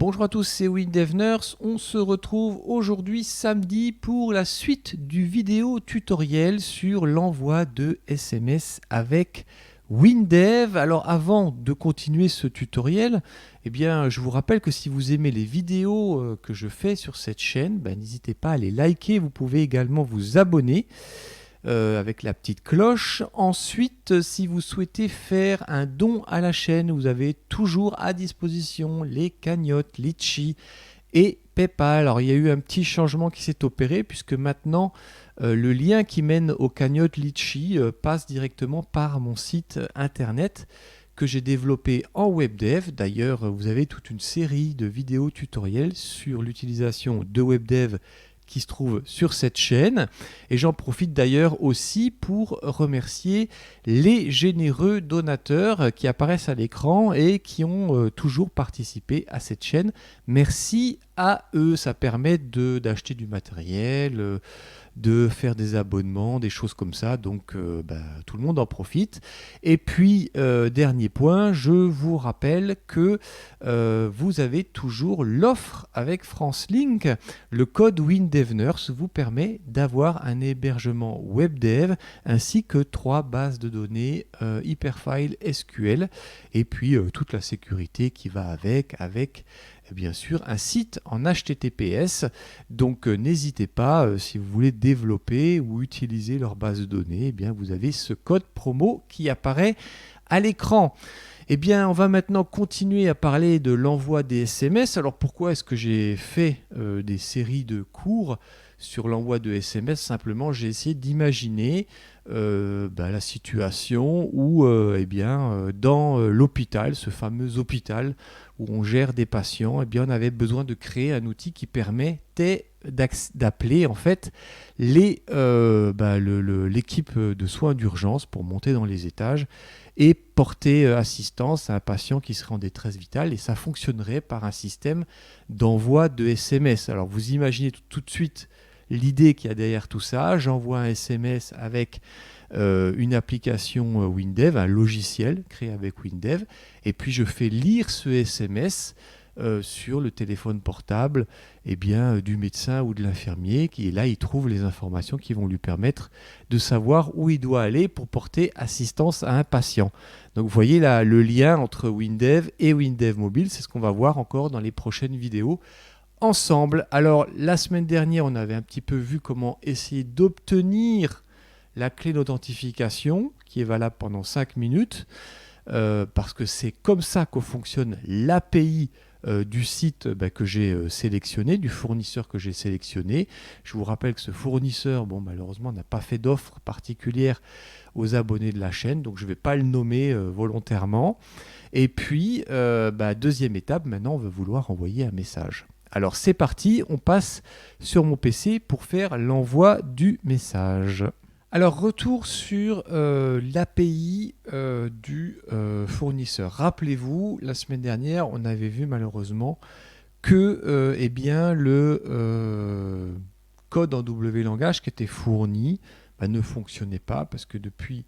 Bonjour à tous, c'est WinDevNurse. On se retrouve aujourd'hui samedi pour la suite du vidéo tutoriel sur l'envoi de SMS avec WinDev. Alors avant de continuer ce tutoriel, je vous rappelle que si vous aimez les vidéos que je fais sur cette chaîne, n'hésitez pas à les liker. Vous pouvez également vous abonner avec la petite cloche. Ensuite, si vous souhaitez faire un don à la chaîne, vous avez toujours à disposition les cagnottes Litchi et PayPal. Alors il y a eu un petit changement qui s'est opéré puisque maintenant le lien qui mène aux cagnottes Litchi passe directement par mon site internet que j'ai développé en WebDev. D'ailleurs, vous avez toute une série de vidéos tutoriels sur l'utilisation de WebDev qui se trouve sur cette chaîne. Et j'en profite d'ailleurs aussi pour remercier les généreux donateurs qui apparaissent à l'écran et qui ont toujours participé à cette chaîne. Merci à eux, ça permet d'acheter du matériel, de faire des abonnements, des choses comme ça, donc tout le monde en profite. Et puis, dernier point, je vous rappelle que vous avez toujours l'offre avec FranceLink. Le code WinDevNurse vous permet d'avoir un hébergement WebDev ainsi que 3 bases de données Hyperfile SQL et puis toute la sécurité qui va avec bien sûr un site en HTTPS. Donc n'hésitez pas, si vous voulez développer ou utiliser leur base de données, vous avez ce code promo qui apparaît à l'écran. On va maintenant continuer à parler de l'envoi des SMS. Alors pourquoi est-ce que j'ai fait des séries de cours sur l'envoi de SMS? Simplement, j'ai essayé d'imaginer la situation où dans l'hôpital, ce fameux hôpital où on gère des patients, on avait besoin de créer un outil qui permettait d'appeler en fait l'équipe de soins d'urgence pour monter dans les étages et porter assistance à un patient qui serait en détresse vitale, et ça fonctionnerait par un système d'envoi de SMS. Alors vous imaginez tout de suite l'idée qu'il y a derrière tout ça. J'envoie un SMS avec une application WinDev, un logiciel créé avec WinDev, et puis je fais lire ce SMS sur le téléphone portable du médecin ou de l'infirmier qui est là, il trouve les informations qui vont lui permettre de savoir où il doit aller pour porter assistance à un patient. Donc vous voyez là le lien entre WinDev et WinDev Mobile, c'est ce qu'on va voir encore dans les prochaines vidéos ensemble. Alors la semaine dernière, on avait un petit peu vu comment essayer d'obtenir la clé d'authentification qui est valable pendant 5 minutes parce que c'est comme ça que fonctionne l'API du site que j'ai sélectionné, du fournisseur que j'ai sélectionné. Je vous rappelle que ce fournisseur, malheureusement, n'a pas fait d'offre particulière aux abonnés de la chaîne, donc je ne vais pas le nommer volontairement. Et puis, deuxième étape, maintenant on va vouloir envoyer un message. Alors c'est parti, on passe sur mon PC pour faire l'envoi du message. Alors retour sur l'API du fournisseur. Rappelez-vous, la semaine dernière, on avait vu malheureusement que le code en W langage qui était fourni ne fonctionnait pas parce que depuis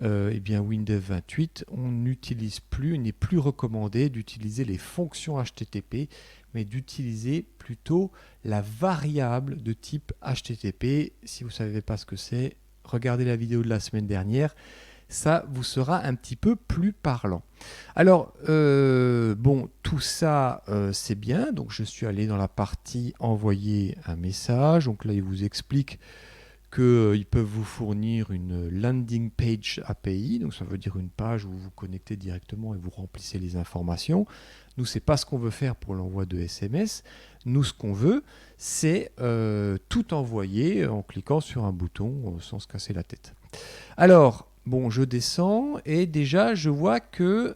Windows 28, on n'utilise plus, il n'est plus recommandé d'utiliser les fonctions HTTP, mais d'utiliser plutôt la variable de type HTTP. Si vous ne savez pas ce que c'est, regardez la vidéo de la semaine dernière, ça vous sera un petit peu plus parlant. Alors, tout ça, c'est bien. Donc, je suis allé dans la partie envoyer un message. Donc là, il vous explique qu'ils peuvent vous fournir une landing page API, donc ça veut dire une page où vous vous connectez directement et vous remplissez les informations. Nous, ce n'est pas ce qu'on veut faire pour l'envoi de SMS. Nous, ce qu'on veut, c'est tout envoyer en cliquant sur un bouton sans se casser la tête. Alors, je descends et déjà, je vois que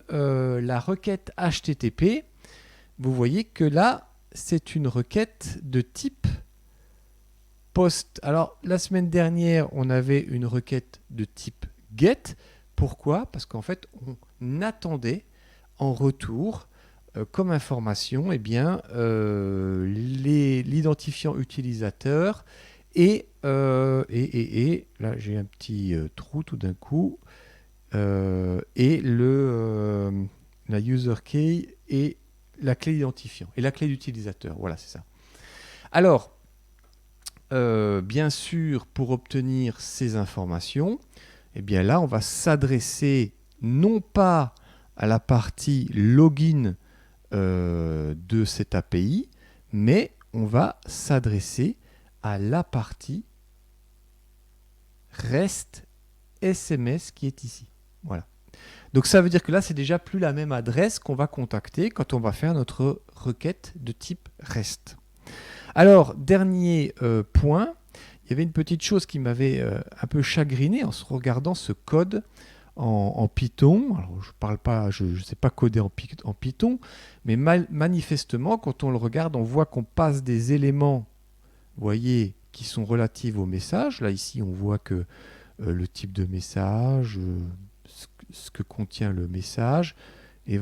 la requête HTTP, vous voyez que là, c'est une requête de type post. Alors, la semaine dernière, on avait une requête de type GET. Pourquoi? Parce qu'en fait, on attendait en retour, comme information, l'identifiant utilisateur et là, j'ai un petit trou tout d'un coup, et la user key et la clé identifiant et la clé d'utilisateur. Voilà, c'est ça. Alors, bien sûr, pour obtenir ces informations, eh bien là, on va s'adresser non pas à la partie login de cette API, mais on va s'adresser à la partie REST SMS qui est ici. Voilà. Donc ça veut dire que là, c'est déjà plus la même adresse qu'on va contacter quand on va faire notre requête de type REST. Alors, dernier point, il y avait une petite chose qui m'avait un peu chagriné en se regardant ce code en Python. Alors, je ne sais pas coder en Python, mais manifestement, quand on le regarde, on voit qu'on passe des éléments, vous voyez, qui sont relatifs au message. Là, ici, on voit que le type de message, ce que contient le message, et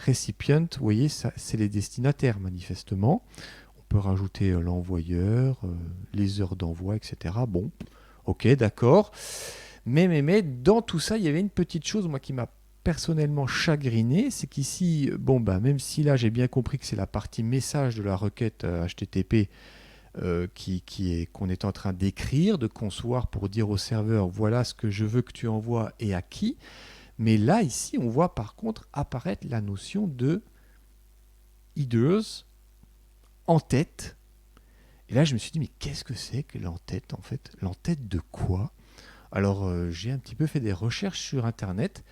recipient, vous voyez, c'est les destinataires, manifestement. On peut rajouter l'envoyeur, les heures d'envoi, etc. Bon, ok, d'accord. Mais dans tout ça, il y avait une petite chose, moi, qui m'a personnellement chagriné, c'est qu'ici, bon, même si là, j'ai bien compris que c'est la partie message de la requête HTTP qu'on est en train d'écrire, de concevoir pour dire au serveur, voilà ce que je veux que tu envoies et à qui. Mais là, ici, on voit par contre apparaître la notion de headers en tête. Et là, je me suis dit, mais qu'est-ce que c'est que l'en-tête, en fait? L'en-tête de quoi? Alors, j'ai un petit peu fait des recherches sur Internet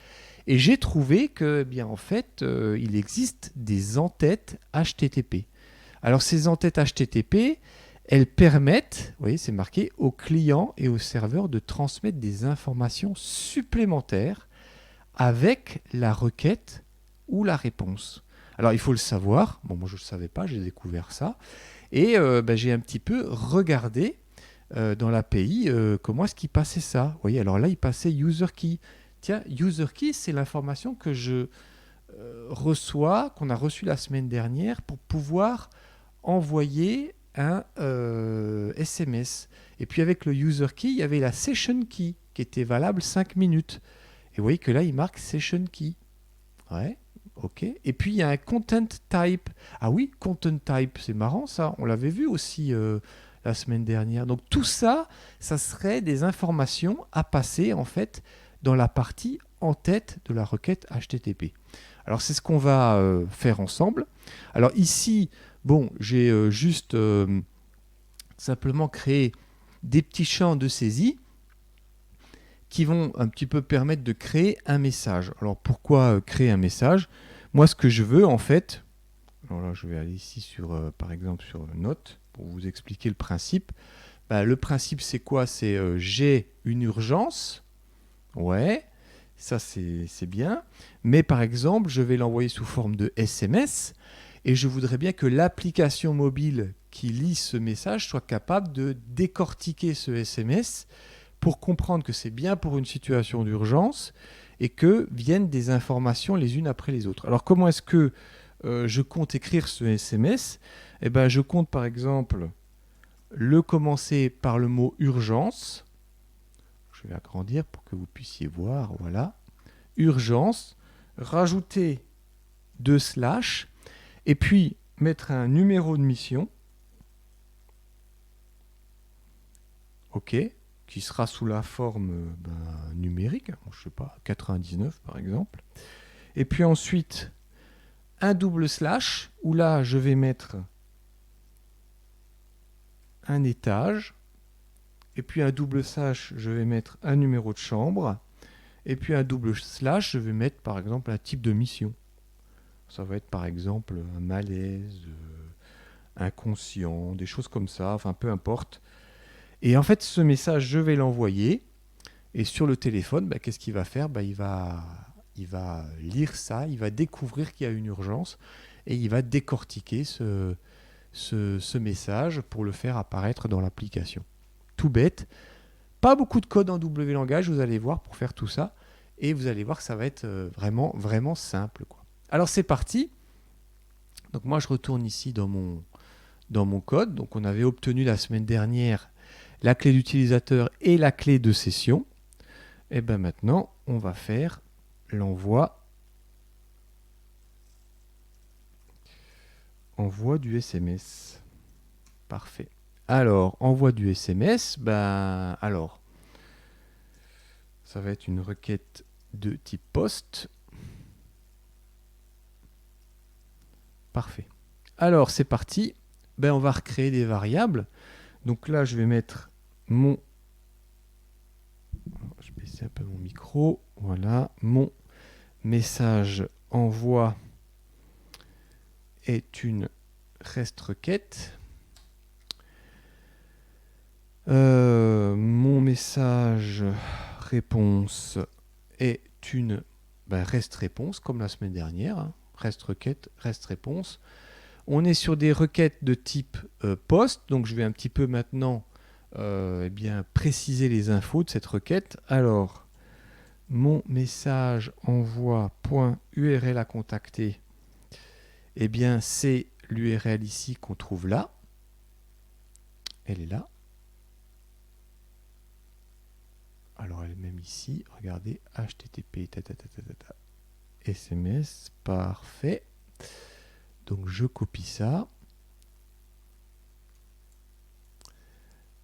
et j'ai trouvé que, en fait, il existe des en-têtes HTTP. Alors, ces en-têtes HTTP, elles permettent, vous voyez, c'est marqué, aux clients et aux serveurs de transmettre des informations supplémentaires avec la requête ou la réponse. Alors, il faut le savoir. Bon, moi, je ne le savais pas, j'ai découvert ça. Et j'ai un petit peu regardé dans l'API comment est-ce qu'il passait ça. Vous voyez, alors là, il passait user key. Tiens, user key, c'est l'information que je reçois, qu'on a reçue la semaine dernière pour pouvoir envoyer un SMS. Et puis avec le user key, il y avait la session key qui était valable 5 minutes. Et vous voyez que là, il marque session key. Ouais, ok. Et puis il y a un content type. Ah oui, content type, c'est marrant ça. On l'avait vu aussi la semaine dernière. Donc tout ça, ça serait des informations à passer en fait dans la partie en tête de la requête HTTP. Alors c'est ce qu'on va faire ensemble. Alors ici, bon, j'ai juste simplement créé des petits champs de saisie qui vont un petit peu permettre de créer un message. Alors pourquoi créer un message? Moi, ce que je veux en fait, alors là je vais aller ici sur, par exemple sur Note pour vous expliquer le principe. Le principe c'est quoi? C'est j'ai une urgence, ouais, ça c'est bien, mais par exemple je vais l'envoyer sous forme de SMS et je voudrais bien que l'application mobile qui lit ce message soit capable de décortiquer ce SMS pour comprendre que c'est bien pour une situation d'urgence et que viennent des informations les unes après les autres. Alors comment est-ce que je compte écrire ce SMS? Je compte par exemple le commencer par le mot urgence. Je vais agrandir pour que vous puissiez voir, voilà. Urgence, rajouter 2 slash et puis mettre un numéro de mission. OK, qui sera sous la forme numérique, je ne sais pas, 99 par exemple. Et puis ensuite, un double slash, où là, je vais mettre un étage. Et puis un double slash, je vais mettre un numéro de chambre. Et puis un double slash, je vais mettre par exemple un type de mission. Ça va être par exemple un malaise, inconscient, des choses comme ça, enfin peu importe. Et en fait, ce message, je vais l'envoyer. Et sur le téléphone, qu'est-ce qu'il va faire? Il va lire ça, il va découvrir qu'il y a une urgence et il va décortiquer ce message pour le faire apparaître dans l'application. Tout bête. Pas beaucoup de code en W langage, vous allez voir, pour faire tout ça. Et vous allez voir que ça va être vraiment, vraiment simple, quoi. Alors c'est parti. Donc moi, je retourne ici dans mon code. Donc on avait obtenu la semaine dernière la clé d'utilisateur et la clé de session. Et maintenant, on va faire l'envoi envoi du SMS. Parfait. Alors, envoi du SMS, alors, ça va être une requête de type post. Parfait. Alors, c'est parti. On va recréer des variables. Donc là, je vais mettre mon... Je vais baisser un peu mon micro. Voilà. Mon message envoi est une REST requête. Mon message réponse est une REST réponse, comme la semaine dernière. Hein. REST requête, REST réponse. On est sur des requêtes de type post, donc je vais un petit peu maintenant préciser les infos de cette requête. Alors, mon message envoi.url à contacter, c'est l'URL ici qu'on trouve là. Elle est là. Alors, elle est même ici. Regardez, http, SMS, parfait. Donc, je copie ça.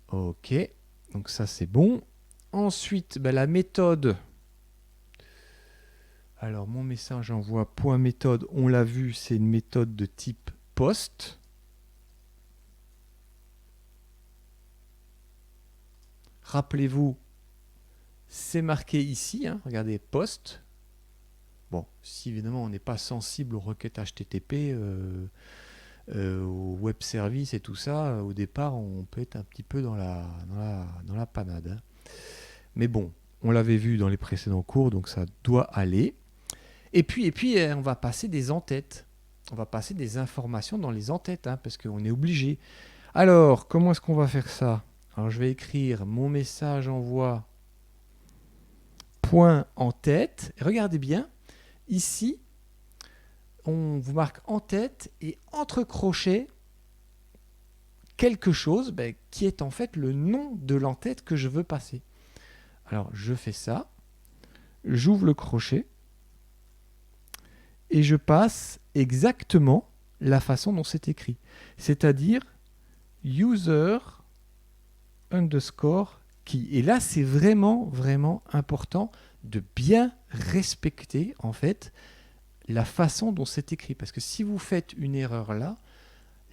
Ok, donc ça c'est bon. Ensuite, la méthode. Alors, mon message envoie .méthode, on l'a vu, c'est une méthode de type post. Rappelez-vous, c'est marqué ici, hein, regardez, post. Bon, si évidemment on n'est pas sensible aux requêtes HTTP, aux web services et tout ça, au départ on peut être un petit peu dans la panade. Hein. Mais bon, on l'avait vu dans les précédents cours, donc ça doit aller. Et puis on va passer des en-têtes. On va passer des informations dans les en-têtes, hein, parce qu'on est obligé. Alors, comment est-ce qu'on va faire ça? Alors, je vais écrire mon message envoi point en tête. Regardez bien, ici, on vous marque en tête et entre crochets quelque chose qui est en fait le nom de l'entête que je veux passer. Alors, je fais ça. J'ouvre le crochet. Et je passe exactement la façon dont c'est écrit. C'est-à-dire user underscore key. Et là, c'est vraiment, vraiment important de bien respecter, en fait, la façon dont c'est écrit. Parce que si vous faites une erreur là,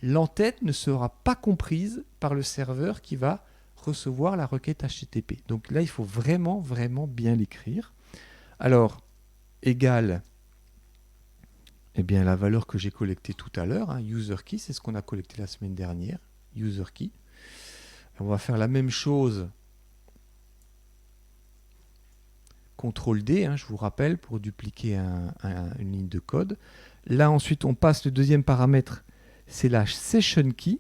l'entête ne sera pas comprise par le serveur qui va recevoir la requête HTTP. Donc là, il faut vraiment, vraiment bien l'écrire. Alors, égal... la valeur que j'ai collectée tout à l'heure, hein, user key, c'est ce qu'on a collecté la semaine dernière, user key. On va faire la même chose, CTRL D, hein, je vous rappelle, pour dupliquer une ligne de code. Là, ensuite, on passe le deuxième paramètre, c'est la session key.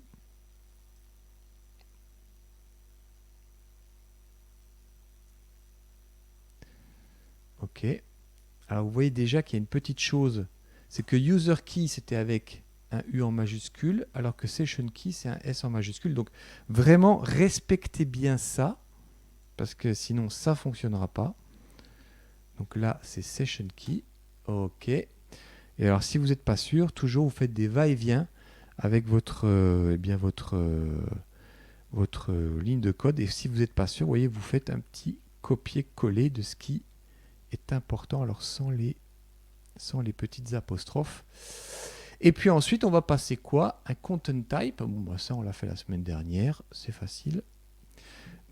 OK. Alors, vous voyez déjà qu'il y a une petite chose, c'est que user key, c'était avec un U en majuscule, alors que session key, c'est un S en majuscule. Donc, vraiment, respectez bien ça, parce que sinon, ça ne fonctionnera pas. Donc là, c'est session key. OK. Et alors, si vous n'êtes pas sûr, toujours, vous faites des va-et-vient avec votre ligne de code. Et si vous n'êtes pas sûr, vous voyez, vous faites un petit copier-coller de ce qui est important, alors sans les petites apostrophes. Et puis ensuite, on va passer quoi? Un content type. Bon, ça, on l'a fait la semaine dernière. C'est facile.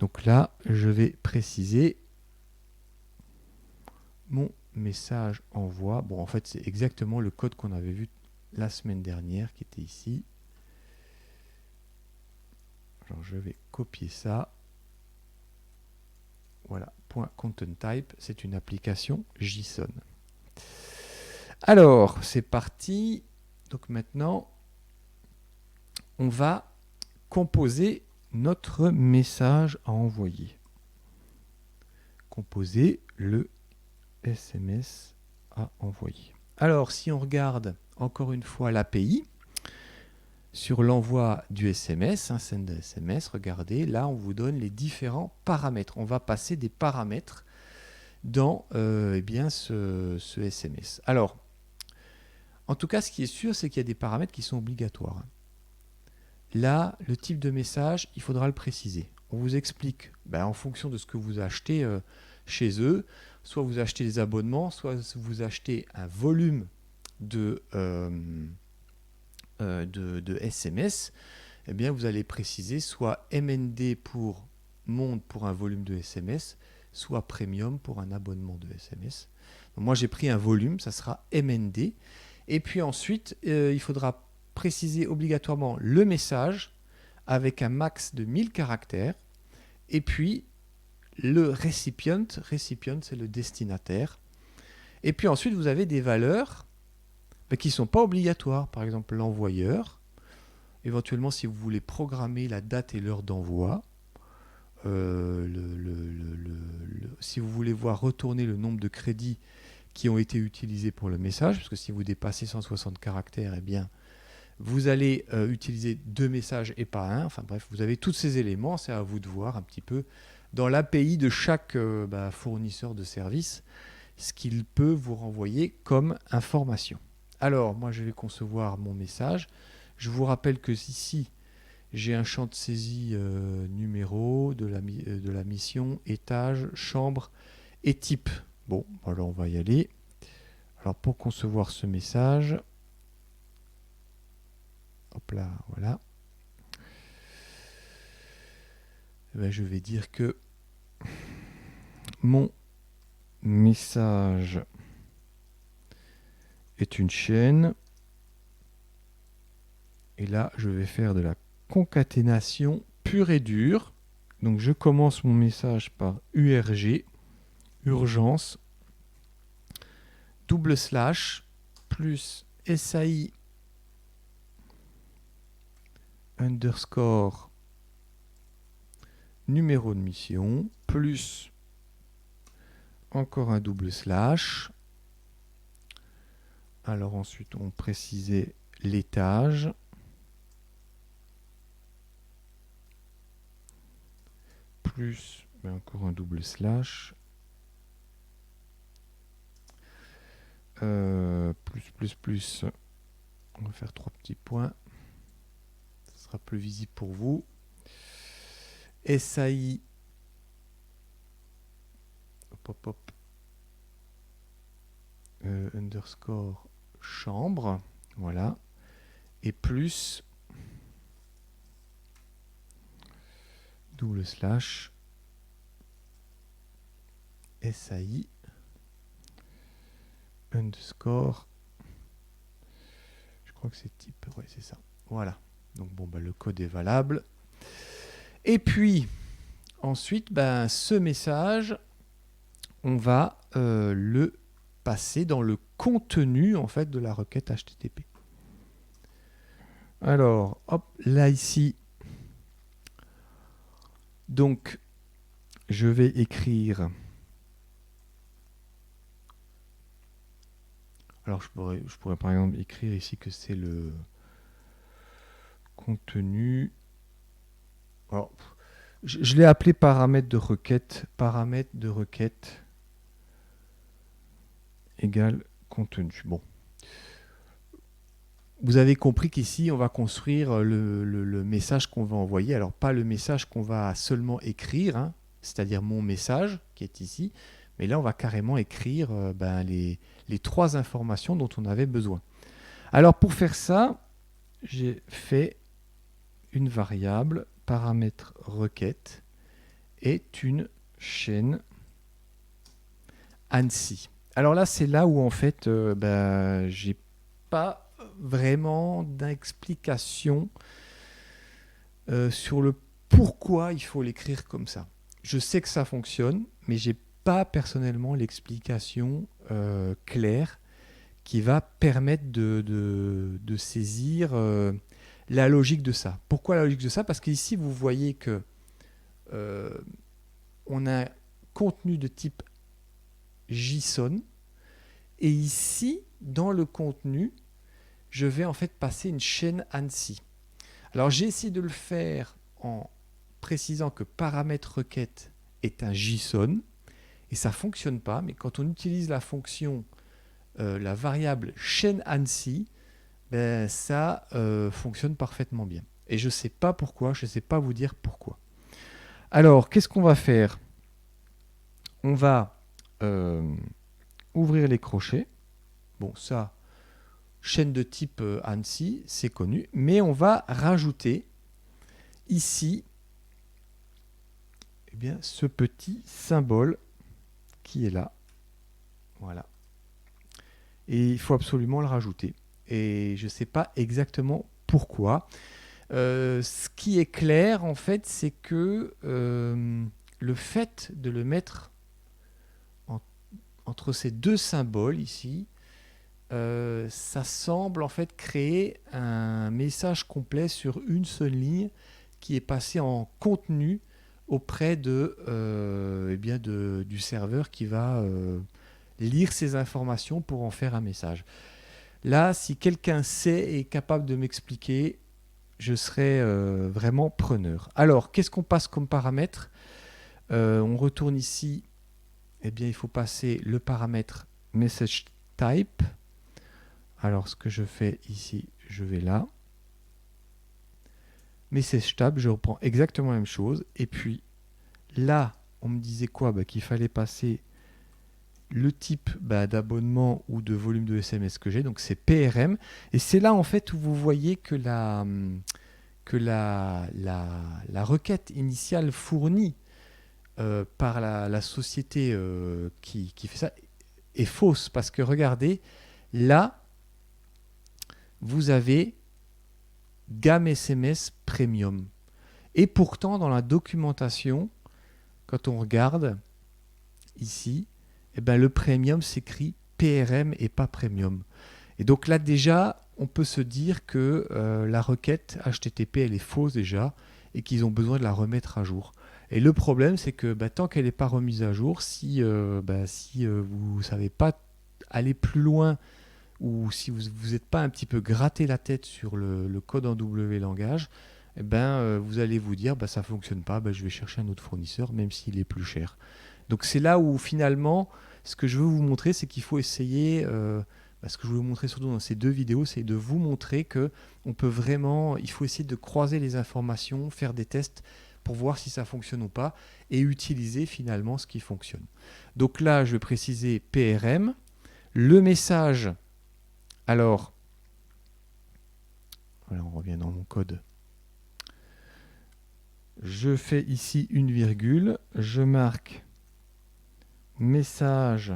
Donc là, je vais préciser mon message envoi. Bon, en fait, c'est exactement le code qu'on avait vu la semaine dernière qui était ici. Alors, je vais copier ça. Voilà, .content type, c'est une application JSON. Alors, c'est parti. Donc maintenant, on va composer notre message à envoyer. Composer le SMS à envoyer. Alors, si on regarde encore une fois l'API, sur l'envoi du SMS, send SMS, regardez, là on vous donne les différents paramètres. On va passer des paramètres dans ce SMS. Alors, En tout cas, ce qui est sûr, c'est qu'il y a des paramètres qui sont obligatoires. Là, le type de message, il faudra le préciser. On vous explique, en fonction de ce que vous achetez chez eux, soit vous achetez des abonnements, soit vous achetez un volume de SMS, eh bien vous allez préciser soit MND pour monde pour un volume de SMS, soit Premium pour un abonnement de SMS. Donc moi j'ai pris un volume, ça sera MND. Et puis ensuite, il faudra préciser obligatoirement le message avec un max de 1000 caractères. Et puis le recipient c'est le destinataire. Et puis ensuite vous avez des valeurs qui ne sont pas obligatoires. Par exemple l'envoyeur. Éventuellement si vous voulez programmer la date et l'heure d'envoi. Si vous voulez voir retourner le nombre de crédits qui ont été utilisés pour le message, parce que si vous dépassez 160 caractères, eh bien, vous allez utiliser 2 messages et pas un. Enfin bref, vous avez tous ces éléments, c'est à vous de voir un petit peu dans l'API de chaque fournisseur de service ce qu'il peut vous renvoyer comme information. Alors, moi je vais concevoir mon message. Je vous rappelle que ici, j'ai un champ de saisie numéro de la mission, étage, chambre et type. Bon, alors on va y aller. Alors pour concevoir ce message, hop là, voilà. Je vais dire que mon message est une chaîne. Et là, je vais faire de la concaténation pure et dure. Donc je commence mon message par URG, urgence, / plus SAI underscore numéro de mission, plus encore un /. Alors ensuite on précisait l'étage. Plus encore un /. Plus. On va faire 3 petits points. Ce sera plus visible pour vous. SAI. Underscore chambre. Voilà. Et plus. / SAI underscore, je crois que c'est type, ouais c'est ça, voilà. Donc bon, le code est valable. Et puis ensuite, ce message, on va le passer dans le contenu en fait de la requête HTTP. Alors, hop, là ici, donc je vais écrire. Alors je pourrais par exemple écrire ici que c'est le contenu. Alors, je l'ai appelé paramètre de requête. Paramètre de requête égale contenu. Bon. Vous avez compris qu'ici, on va construire le message qu'on va envoyer. Alors, pas le message qu'on va seulement écrire, c'est-à-dire mon message qui est ici, mais là, on va carrément écrire les 3 informations dont on avait besoin. Alors, pour faire ça, j'ai fait une variable paramètre requête est une chaîne ANSI. Alors là, c'est là où en fait, j'ai pas vraiment d'explication sur le pourquoi il faut l'écrire comme ça. Je sais que ça fonctionne, mais j'ai pas personnellement l'explication claire qui va permettre de saisir la logique de ça. Pourquoi la logique de ça? Parce qu'ici, vous voyez que on a un contenu de type JSON, et ici, dans le contenu, je vais en fait passer une chaîne ANSI. Alors j'ai essayé de le faire en précisant que paramètre requête est un JSON, et ça ne fonctionne pas, mais quand on utilise la fonction la variable chaîne ANSI, ben, ça fonctionne parfaitement bien. Et je ne sais pas pourquoi, je ne sais pas vous dire pourquoi. Alors, qu'est-ce qu'on va faire? On va ouvrir les crochets. Bon, ça, chaîne de type ANSI, c'est connu. Mais on va rajouter ici eh bien, ce petit symbole qui est là. Voilà. Et il faut absolument le rajouter. Et je ne sais pas exactement pourquoi. Ce qui est clair, en fait, c'est que le fait de le mettre entre ces deux symboles ici, ça semble en fait créer un message complet sur une seule ligne qui est passé en contenu auprès eh bien du serveur qui va lire ces informations pour en faire un message. Là, si quelqu'un sait et est capable de m'expliquer, je serais vraiment preneur. Alors, qu'est-ce qu'on passe comme paramètre? On retourne ici. Eh bien, il faut passer le paramètre message type. Alors, ce que je fais ici, je vais là. Message type, je reprends exactement la même chose. Et puis, là, on me disait quoi? Qu'il fallait passer le type d'abonnement ou de volume de SMS que j'ai. Donc, c'est PRM. Et c'est là, en fait, où vous voyez que la requête initiale fournie par la société qui fait ça est fausse. Parce que regardez, là, vous avez gamme SMS Premium. Et pourtant, dans la documentation, quand on regarde ici, eh ben, le Premium s'écrit PRM et pas Premium. Et donc là, déjà, on peut se dire que la requête HTTP, elle est fausse déjà et qu'ils ont besoin de la remettre à jour. Et le problème, c'est que tant qu'elle n'est pas remise à jour, si vous ne savez pas aller plus loin ou si vous n'êtes pas un petit peu gratté la tête sur le code en W langage, eh vous allez vous dire ça ne fonctionne pas, je vais chercher un autre fournisseur même s'il est plus cher. Donc c'est là où finalement, ce que je veux vous montrer, c'est qu'il faut essayer, ce que je veux vous montrer surtout dans ces deux vidéos, c'est de vous montrer que on peut vraiment, il faut essayer de croiser les informations, faire des tests pour voir si ça fonctionne ou pas et utiliser finalement ce qui fonctionne. Donc là, je vais préciser PRM. Le message, alors, voilà, on revient dans mon code. Je fais ici une virgule, je marque message.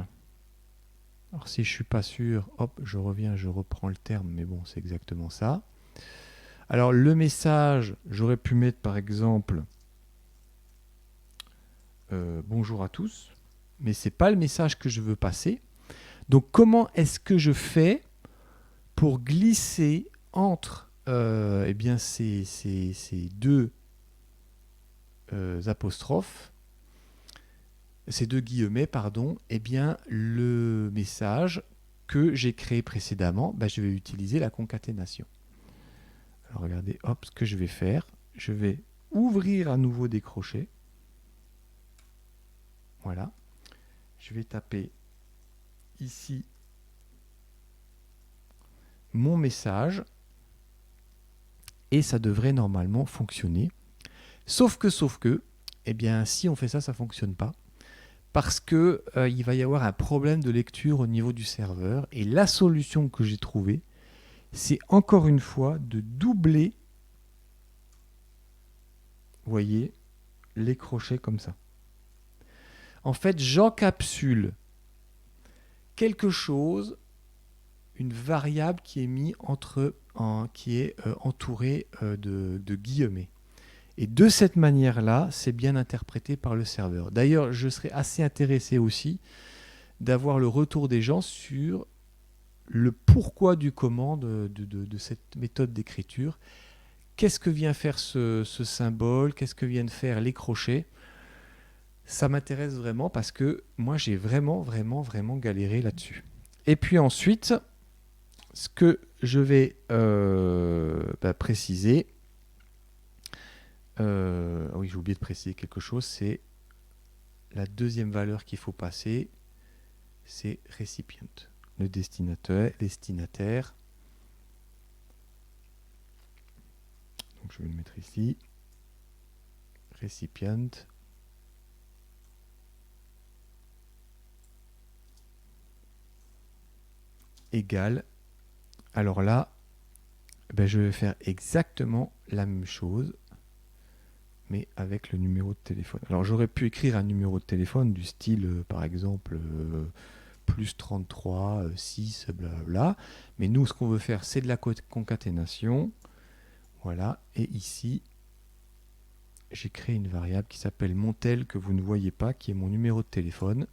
Alors si je suis pas sûr, hop, je reviens, je reprends le terme, mais bon, c'est exactement ça. Alors le message, j'aurais pu mettre par exemple bonjour à tous, mais c'est pas le message que je veux passer. Donc comment est-ce que je fais pour glisser entre ces deux apostrophes, ces deux guillemets, pardon, le message que j'ai créé précédemment, je vais utiliser la concaténation. Alors regardez, hop, ce que je vais faire, je vais ouvrir à nouveau des crochets. Voilà. Je vais taper ici mon message et ça devrait normalement fonctionner. Sauf que, si on fait ça, ça ne fonctionne pas. Parce que il va y avoir un problème de lecture au niveau du serveur. Et la solution que j'ai trouvée, c'est encore une fois de doubler, vous voyez, les crochets comme ça. En fait, j'encapsule quelque chose, une variable qui est mise entourée de guillemets. Et de cette manière-là, c'est bien interprété par le serveur. D'ailleurs, je serais assez intéressé aussi d'avoir le retour des gens sur le pourquoi du comment de cette méthode d'écriture. Qu'est-ce que vient faire ce symbole? Qu'est-ce que viennent faire les crochets? Ça m'intéresse vraiment parce que moi, j'ai vraiment galéré là-dessus. Et puis ensuite, ce que je vais préciser, oui, j'ai oublié de préciser quelque chose, c'est la deuxième valeur qu'il faut passer, c'est recipient. le destinataire. Donc je vais le mettre ici. Recipient. Égal. Alors là, ben je vais faire exactement la même chose, mais avec le numéro de téléphone. Alors j'aurais pu écrire un numéro de téléphone du style, par exemple, plus 33, 6, blablabla. Mais nous, ce qu'on veut faire, c'est de la concaténation. Voilà. Et ici, j'ai créé une variable qui s'appelle montel, que vous ne voyez pas, qui est mon numéro de téléphone.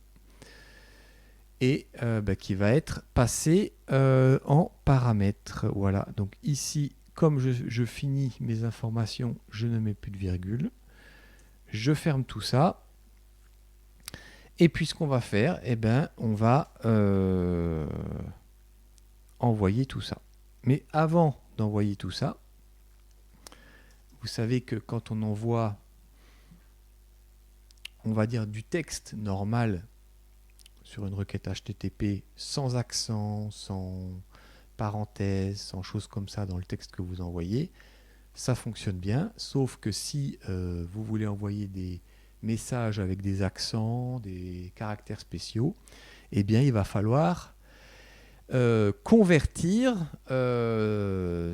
Et qui va être passé en paramètres. Voilà. Donc ici, comme je finis mes informations, je ne mets plus de virgule. Je ferme tout ça. Et puis ce qu'on va faire, on va envoyer tout ça. Mais avant d'envoyer tout ça, vous savez que quand on envoie, on va dire du texte normal sur une requête HTTP sans accent, sans parenthèse, sans choses comme ça dans le texte que vous envoyez, ça fonctionne bien, sauf que si vous voulez envoyer des messages avec des accents, des caractères spéciaux, eh bien il va falloir convertir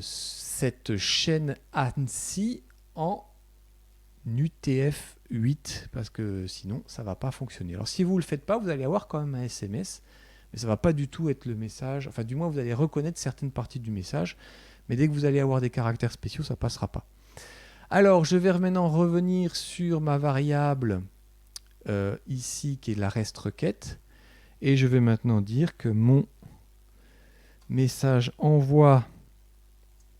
cette chaîne ANSI en UTF-8 parce que sinon ça va pas fonctionner. Alors si vous le faites pas, vous allez avoir quand même un SMS, mais ça va pas du tout être le message, enfin du moins vous allez reconnaître certaines parties du message, mais dès que vous allez avoir des caractères spéciaux, ça passera pas. Alors je vais maintenant revenir sur ma variable ici qui est la REST requête, et je vais maintenant dire que mon message envoie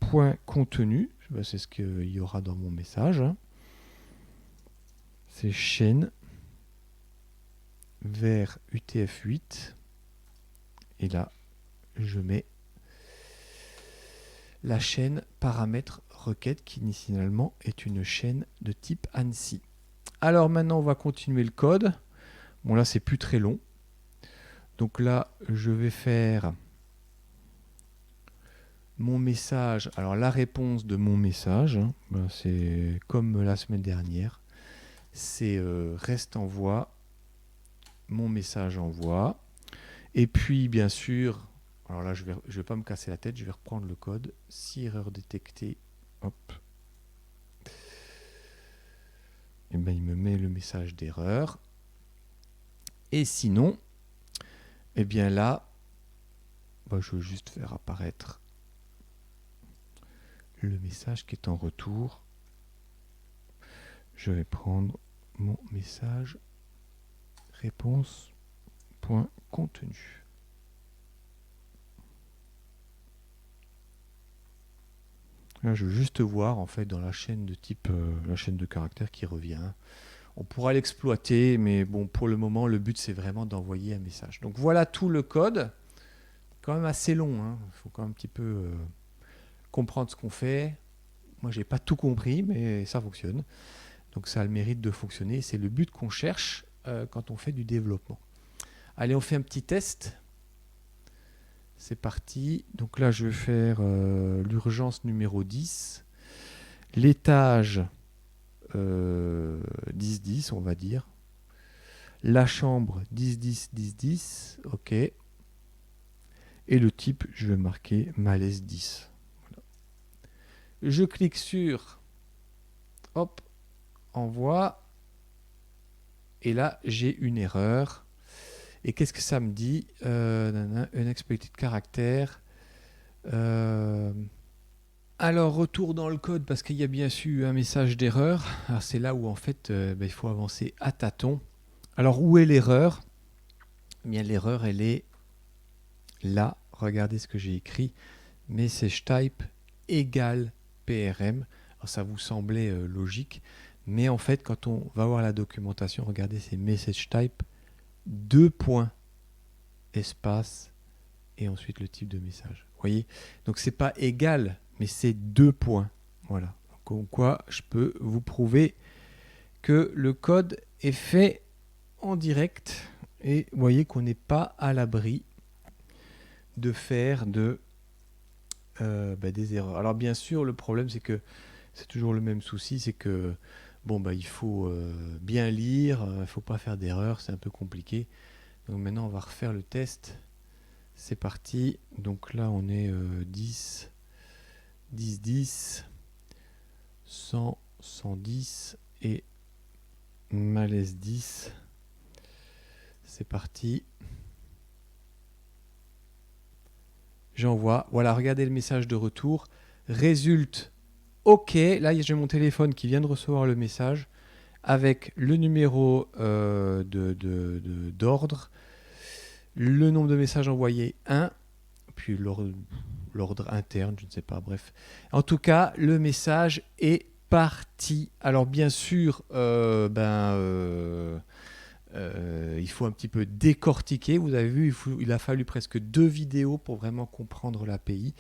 point contenu, c'est ce qu'il y aura dans mon message, c'est chaîne vers UTF-8, et là je mets la chaîne paramètre requête qui initialement est une chaîne de type ANSI. Alors maintenant on va continuer le code. Bon là c'est plus très long. Donc là je vais faire mon message. Alors la réponse de mon message, c'est comme la semaine dernière. C'est reste envoi, mon message envoi. Et puis bien sûr, alors là je vais pas me casser la tête, je vais reprendre le code. Si erreur détectée, hop. Et ben il me met le message d'erreur. Et sinon, eh bien là, je veux juste faire apparaître le message qui est en retour. Je vais prendre mon message réponse.contenu. Là, je veux juste voir en fait dans la chaîne de type, la chaîne de caractères qui revient. On pourra l'exploiter, mais bon, pour le moment, le but c'est vraiment d'envoyer un message. Donc voilà tout le code. Quand même assez long, hein. Il faut quand même un petit peu comprendre ce qu'on fait. Moi, j'ai pas tout compris, mais ça fonctionne. Donc ça a le mérite de fonctionner. C'est le but qu'on cherche quand on fait du développement. Allez, on fait un petit test. C'est parti. Donc là, je vais faire l'urgence numéro 10. L'étage 10-10, on va dire. La chambre 10-10-10-10. OK. Et le type, je vais marquer malaise 10. Voilà. Je clique sur hop, envoi. Et là, j'ai une erreur. Et qu'est-ce que ça me dit? Unexpected character. Alors, retour dans le code parce qu'il y a bien sûr un message d'erreur. Alors, c'est là où en fait, il faut avancer à tâtons. Alors, où est l'erreur? Eh bien, l'erreur, elle est là. Regardez ce que j'ai écrit. Message type égale PRM. Alors, ça vous semblait logique. Mais en fait, quand on va voir la documentation, regardez, c'est message type, 2 points, espace, et ensuite le type de message. Vous voyez? Donc, c'est pas égal, mais c'est 2 points. Voilà. Donc, quoi, je peux vous prouver que le code est fait en direct. Et vous voyez qu'on n'est pas à l'abri de faire des erreurs. Alors bien sûr, le problème c'est que c'est toujours le même souci, c'est que il faut bien lire, il ne faut pas faire d'erreurs, c'est un peu compliqué. Donc maintenant on va refaire le test. C'est parti. Donc là on est 10, 10, 10, 100, 110 et malaise 10. C'est parti. J'envoie. Voilà, regardez le message de retour. Résulte OK. Là, j'ai mon téléphone qui vient de recevoir le message avec le numéro d'ordre, le nombre de messages envoyés 1, puis l'ordre interne, je ne sais pas, bref. En tout cas, le message est parti. Alors bien sûr, il faut un petit peu décortiquer. Vous avez vu, il a fallu presque 2 vidéos pour vraiment comprendre l'API.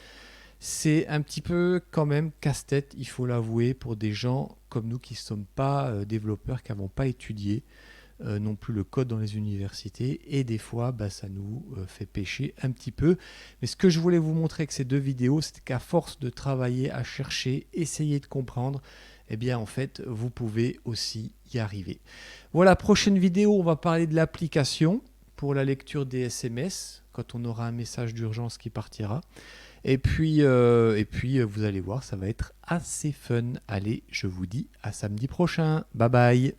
C'est un petit peu quand même casse-tête, il faut l'avouer, pour des gens comme nous qui ne sommes pas développeurs, qui n'avons pas étudié non plus le code dans les universités. Et des fois, ça nous fait pêcher un petit peu. Mais ce que je voulais vous montrer avec ces 2 vidéos, c'est qu'à force de travailler, à chercher, essayer de comprendre, eh bien en fait, vous pouvez aussi y arriver. Voilà, prochaine vidéo, on va parler de l'application pour la lecture des SMS, quand on aura un message d'urgence qui partira. Et puis, vous allez voir, ça va être assez fun. Allez, je vous dis à samedi prochain. Bye bye.